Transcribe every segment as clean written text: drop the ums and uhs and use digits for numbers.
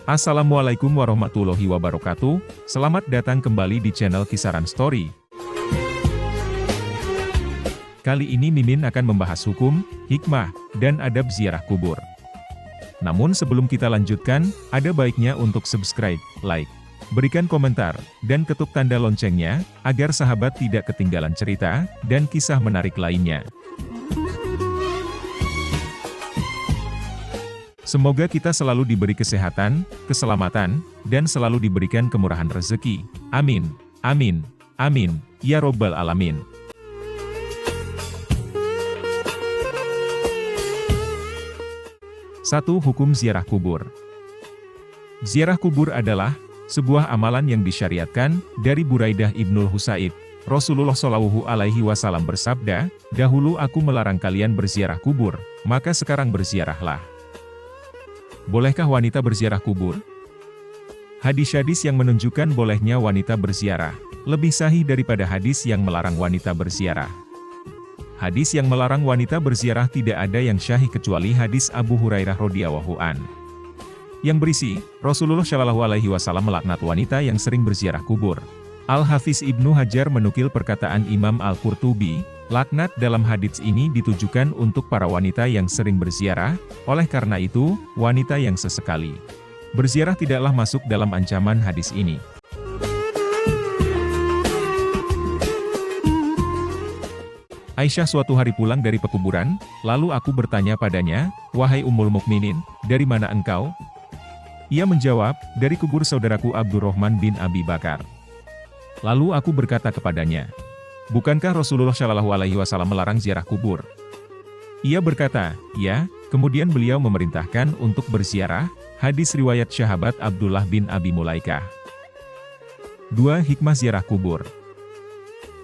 Assalamualaikum warahmatullahi wabarakatuh, selamat datang kembali di channel Kisaran Story. Kali ini Mimin akan membahas hukum, hikmah, dan adab ziarah kubur. Namun sebelum kita lanjutkan, ada baiknya untuk subscribe, like, berikan komentar, dan ketuk tanda loncengnya, agar sahabat tidak ketinggalan cerita, dan kisah menarik lainnya. Semoga kita selalu diberi kesehatan, keselamatan, dan selalu diberikan kemurahan rezeki. Amin, amin, amin, ya robbal alamin. Satu, hukum ziarah kubur. Ziarah kubur adalah sebuah amalan yang disyariatkan dari Buraidah Ibnul Husayb. Rasulullah Shallallahu Alaihi Wasallam bersabda, "Dahulu aku melarang kalian berziarah kubur, maka sekarang berziarahlah." Bolehkah wanita berziarah kubur? Hadis-hadis yang menunjukkan bolehnya wanita berziarah lebih sahih daripada hadis yang melarang wanita berziarah. Hadis yang melarang wanita berziarah tidak ada yang syahih kecuali hadis Abu Hurairah radhiyallahu an, yang berisi, Rasulullah Shallallahu Alaihi Wasallam melaknat wanita yang sering berziarah kubur. Al-Hafiz Ibnu Hajar menukil perkataan Imam Al-Qurtubi, laknat dalam hadits ini ditujukan untuk para wanita yang sering berziarah, oleh karena itu, wanita yang sesekali berziarah tidaklah masuk dalam ancaman hadis ini. Aisyah suatu hari pulang dari pekuburan, lalu aku bertanya padanya, "Wahai Ummul Mukminin, dari mana engkau?" Ia menjawab, "Dari kubur saudaraku Abdurrahman bin Abi Bakar." Lalu aku berkata kepadanya, "Bukankah Rasulullah Shallallahu Alaihi Wasallam melarang ziarah kubur?" Ia berkata, "Ya." Kemudian beliau memerintahkan untuk berziarah. Hadis riwayat sahabat Abdullah bin Abi Mulaikah. 2. Hikmah ziarah kubur.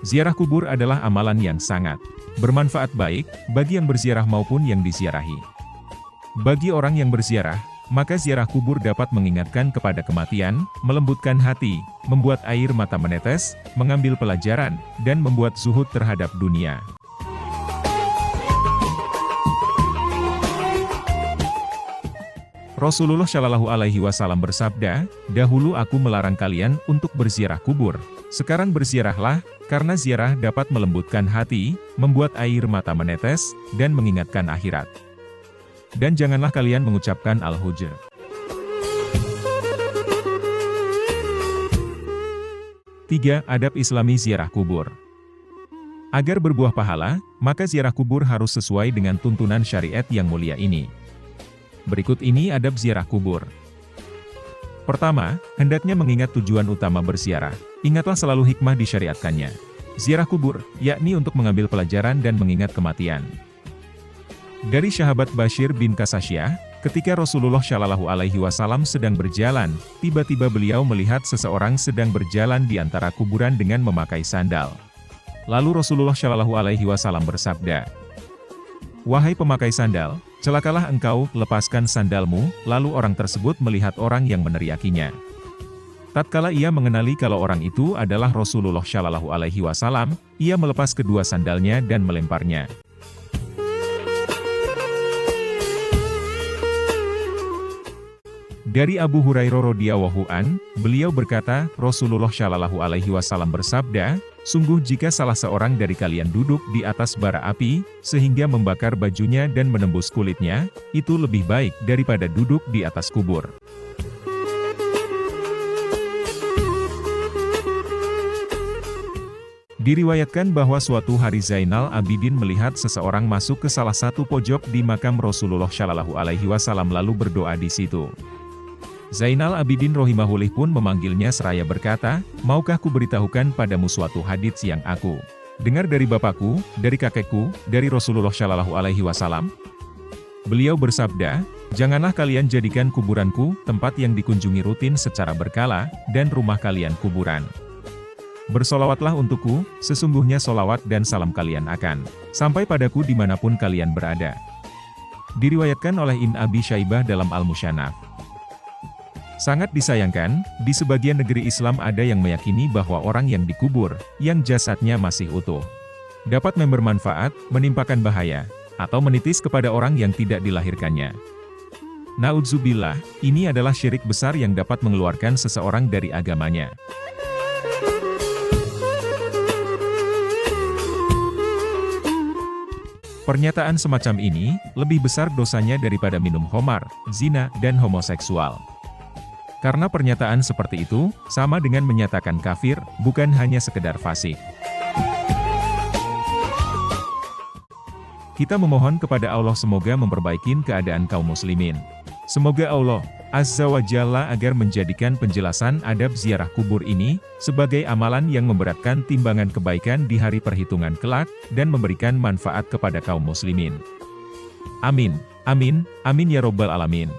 Ziarah kubur adalah amalan yang sangat bermanfaat baik bagi yang berziarah maupun yang diziarahi. Bagi orang yang berziarah, maka ziarah kubur dapat mengingatkan kepada kematian, melembutkan hati, membuat air mata menetes, mengambil pelajaran, dan membuat zuhud terhadap dunia. Rasulullah Shallallahu Alaihi Wasallam bersabda, "Dahulu aku melarang kalian untuk berziarah kubur. Sekarang berziarahlah, karena ziarah dapat melembutkan hati, membuat air mata menetes, dan mengingatkan akhirat. Dan janganlah kalian mengucapkan Al-Hujr." 3. Adab Islami ziarah kubur. Agar berbuah pahala, maka ziarah kubur harus sesuai dengan tuntunan syariat yang mulia ini. Berikut ini adab ziarah kubur. Pertama, hendaknya mengingat tujuan utama berziarah. Ingatlah selalu hikmah disyariatkannya. Ziarah kubur, yakni untuk mengambil pelajaran dan mengingat kematian. Dari sahabat Bashir bin Kasasyah, ketika Rasulullah Shallallahu Alaihi Wasallam sedang berjalan, tiba-tiba beliau melihat seseorang sedang berjalan di antara kuburan dengan memakai sandal. Lalu Rasulullah Shallallahu Alaihi Wasallam bersabda, "Wahai pemakai sandal, celakalah engkau, lepaskan sandalmu." Lalu orang tersebut melihat orang yang meneriakinya. Tatkala ia mengenali kalau orang itu adalah Rasulullah Shallallahu Alaihi Wasallam, ia melepas kedua sandalnya dan melemparnya. Dari Abu Hurairah radhiyallahu an, beliau berkata, Rasulullah Shallallahu Alaihi Wasallam bersabda, "Sungguh jika salah seorang dari kalian duduk di atas bara api, sehingga membakar bajunya dan menembus kulitnya, itu lebih baik daripada duduk di atas kubur." Diriwayatkan bahwa suatu hari Zainal Abidin melihat seseorang masuk ke salah satu pojok di makam Rasulullah Shallallahu Alaihi Wasallam lalu berdoa di situ. Zainal Abidin rahimahullah pun memanggilnya seraya berkata, "Maukah ku beritahukan padamu suatu hadits yang aku dengar dari bapakku, dari kakekku, dari Rasulullah Shallallahu Alaihi Wasallam?" Beliau bersabda, "Janganlah kalian jadikan kuburanku tempat yang dikunjungi rutin secara berkala, dan rumah kalian kuburan. Bersolawatlah untukku, sesungguhnya solawat dan salam kalian akan sampai padaku dimanapun kalian berada." Diriwayatkan oleh Ibn Abi Syaibah dalam Al-Musyannaf. Sangat disayangkan, di sebagian negeri Islam ada yang meyakini bahwa orang yang dikubur, yang jasadnya masih utuh, dapat bermanfaat, menimpakan bahaya, atau menitis kepada orang yang tidak dilahirkannya. Naudzubillah, ini adalah syirik besar yang dapat mengeluarkan seseorang dari agamanya. Pernyataan semacam ini, lebih besar dosanya daripada minum khamar, zina, dan homoseksual. Karena pernyataan seperti itu, sama dengan menyatakan kafir, bukan hanya sekedar fasik. Kita memohon kepada Allah semoga memperbaiki keadaan kaum muslimin. Semoga Allah Azza wa Jalla agar menjadikan penjelasan adab ziarah kubur ini sebagai amalan yang memberatkan timbangan kebaikan di hari perhitungan kelak dan memberikan manfaat kepada kaum muslimin. Amin, amin, amin ya robbal alamin.